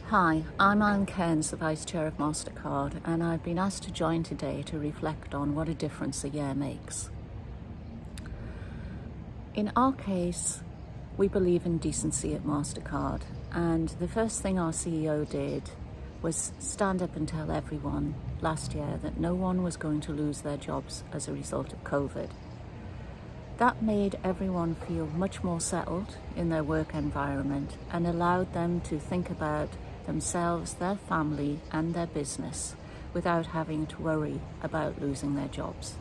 Hi, I'm Cairns, the Vice Chair of MasterCard, and I've been asked to join today to reflect on what a difference a year makes. In our case, we believe in decency at MasterCard, and the first thing our CEO did was stand up and tell everyone last year that no one was going to lose their jobs as a result of COVID. That made everyone feel much more settled in their work environment and allowed them to think about themselves, their family and their business without having to worry about losing their jobs.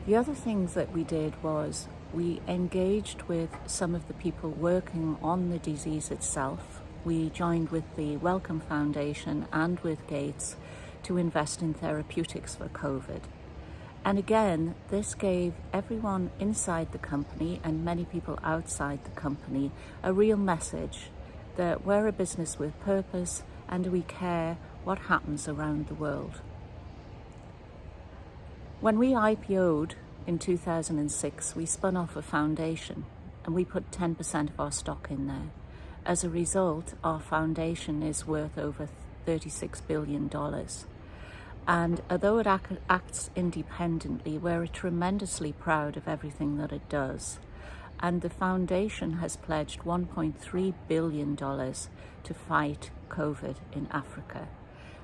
The other things that we did was we engaged with some of the people working on the disease itself. We joined with the Wellcome Foundation and with Gates to invest in therapeutics for COVID. And again, this gave everyone inside the company and many people outside the company a real message that we're a business with purpose and we care what happens around the world. When we IPO'd in 2006, we spun off a foundation and we put 10% of our stock in there. As a result, our foundation is worth over $36 billion. And although it acts independently, we're tremendously proud of everything that it does. And the foundation has pledged $1.3 billion to fight COVID in Africa.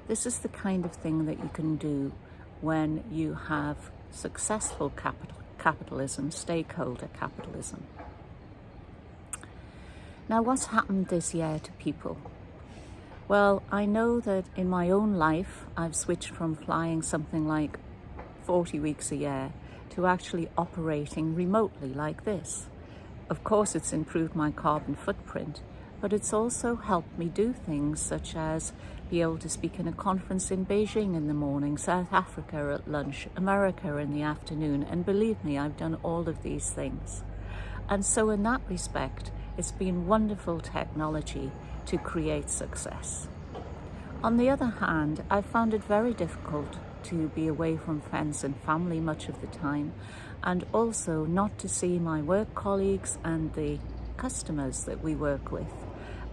This is the kind of thing that you can do when you have successful capitalism, stakeholder capitalism. Now, what's happened this year to people? Well, I know that in my own life, I've switched from flying something like 40 weeks a year to actually operating remotely like this. Of course, it's improved my carbon footprint, but it's also helped me do things such as be able to speak in a conference in Beijing in the morning, South Africa at lunch, America in the afternoon, and believe me, I've done all of these things. And so in that respect, it's been wonderful technology to create success. On the other hand, I found it very difficult to be away from friends and family much of the time, and also not to see my work colleagues and the customers that we work with,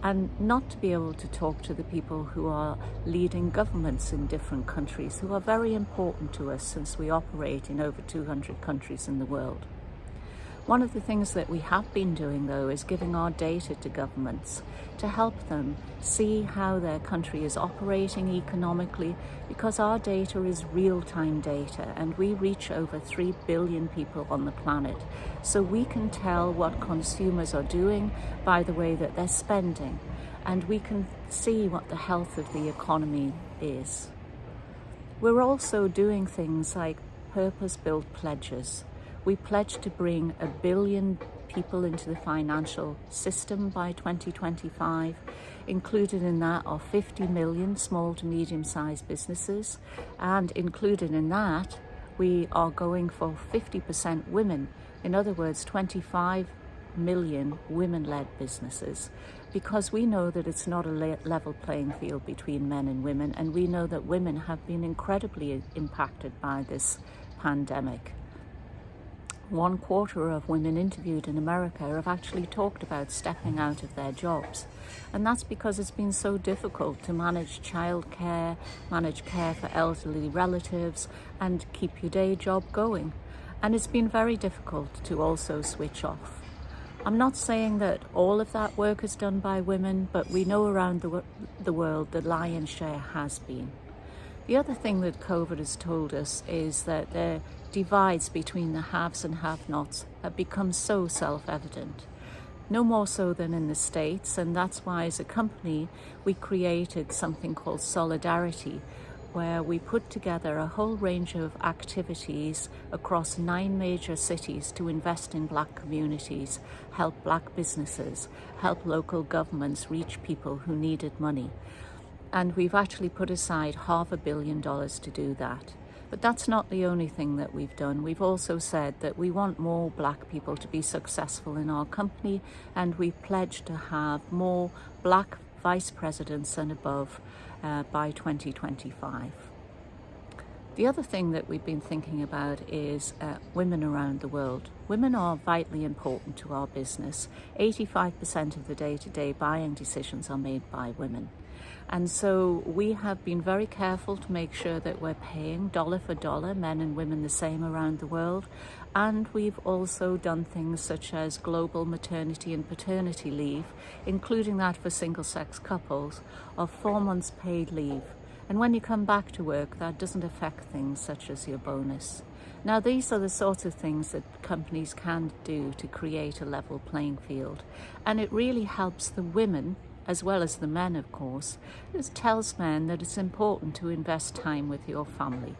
and not to be able to talk to the people who are leading governments in different countries who are very important to us since we operate in over 200 countries in the world. One of the things that we have been doing, though, is giving our data to governments to help them see how their country is operating economically, because our data is real-time data and we reach over 3 billion people on the planet. So we can tell what consumers are doing by the way that they're spending, and we can see what the health of the economy is. We're also doing things like purpose-built pledges. We pledge to bring 1 billion people into the financial system by 2025. Included in that are 50 million small to medium-sized businesses. And included in that, we are going for 50% women. In other words, 25 million women-led businesses, because we know that it's not a level playing field between men and women, and we know that women have been incredibly impacted by this pandemic. 1/4 of women interviewed in America have actually talked about stepping out of their jobs. And that's because it's been so difficult to manage childcare, manage care for elderly relatives, and keep your day job going. And it's been very difficult to also switch off. I'm not saying that all of that work is done by women, but we know around the world the lion's share has been. The other thing that COVID has told us is that the divides between the haves and have-nots have become so self-evident. No more so than in the States, and that's why as a company we created something called Solidarity, where we put together a whole range of activities across 9 major cities to invest in Black communities, help Black businesses, help local governments reach people who needed money. And we've actually put aside $500 million to do that. But that's not the only thing that we've done. We've also said that we want more Black people to be successful in our company, and we've pledged to have more Black vice presidents and above by 2025. The other thing that we've been thinking about is women around the world. Women are vitally important to our business. 85% of the day-to-day buying decisions are made by women. And so we have been very careful to make sure that we're paying dollar for dollar, men and women the same around the world. And we've also done things such as global maternity and paternity leave, including that for single-sex couples, of 4 months paid leave. And when you come back to work, that doesn't affect things such as your bonus. Now, these are the sorts of things that companies can do to create a level playing field. And it really helps the women, as well as the men, of course. It tells men that it's important to invest time with your family.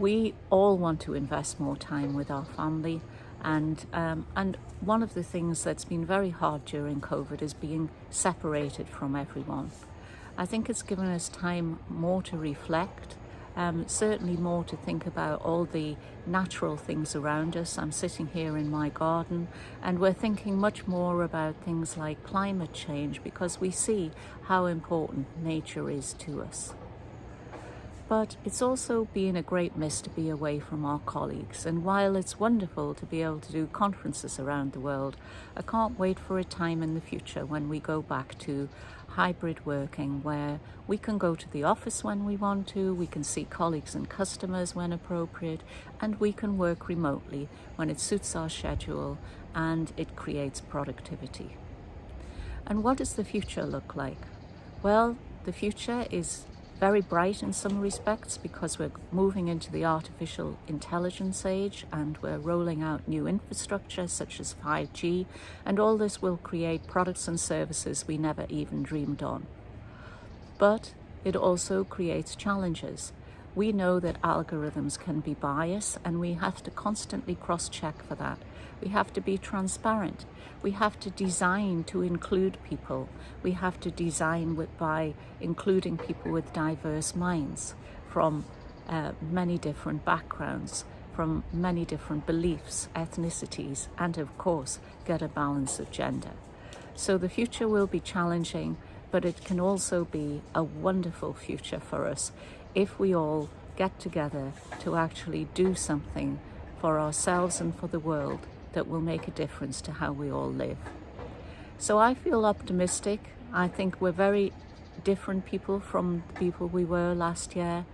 We all want to invest more time with our family. And one of the things that's been very hard during COVID is being separated from everyone. I think it's given us time more to reflect, certainly more to think about all the natural things around us. I'm sitting here in my garden, and we're thinking much more about things like climate change because we see how important nature is to us. But it's also been a great miss to be away from our colleagues. And while it's wonderful to be able to do conferences around the world, I can't wait for a time in the future when we go back to hybrid working, where we can go to the office when we want to, we can see colleagues and customers when appropriate, and we can work remotely when it suits our schedule and it creates productivity. And what does the future look like? Well, the future is very bright in some respects because we're moving into the artificial intelligence age and we're rolling out new infrastructure such as 5G, and all this will create products and services we never even dreamed on. But it also creates challenges. We know that algorithms can be biased and we have to constantly cross-check for that. We have to be transparent. We have to design to include people. We have to design by including people with diverse minds from many different backgrounds, from many different beliefs, ethnicities, and of course, get a balance of gender. So the future will be challenging, but it can also be a wonderful future for us if we all get together to actually do something for ourselves and for the world that will make a difference to how we all live. So I feel optimistic. I think we're very different people from the people we were last year.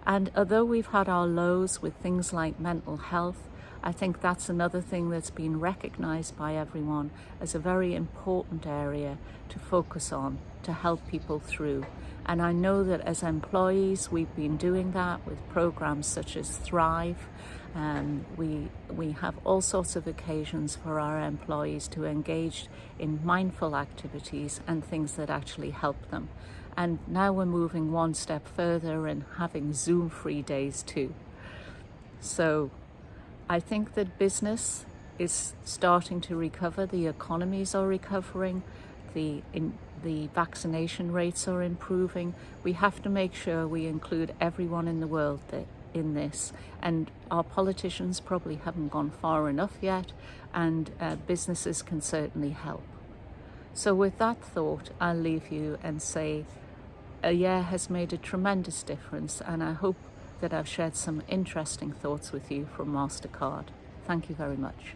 And although we've had our lows with things like mental health, I think that's another thing that's been recognized by everyone as a very important area to focus on, to help people through. And I know that as employees, we've been doing that with programs such as Thrive. We have all sorts of occasions for our employees to engage in mindful activities and things that actually help them. And now we're moving one step further and having Zoom-free days too. So I think that business is starting to recover, the economies are recovering, the vaccination rates are improving. We have to make sure we include everyone in the world in this, and our politicians probably haven't gone far enough yet, and businesses can certainly help. So with that thought, I'll leave you and say a year has made a tremendous difference, and I hope that I've shared some interesting thoughts with you from MasterCard. Thank you very much.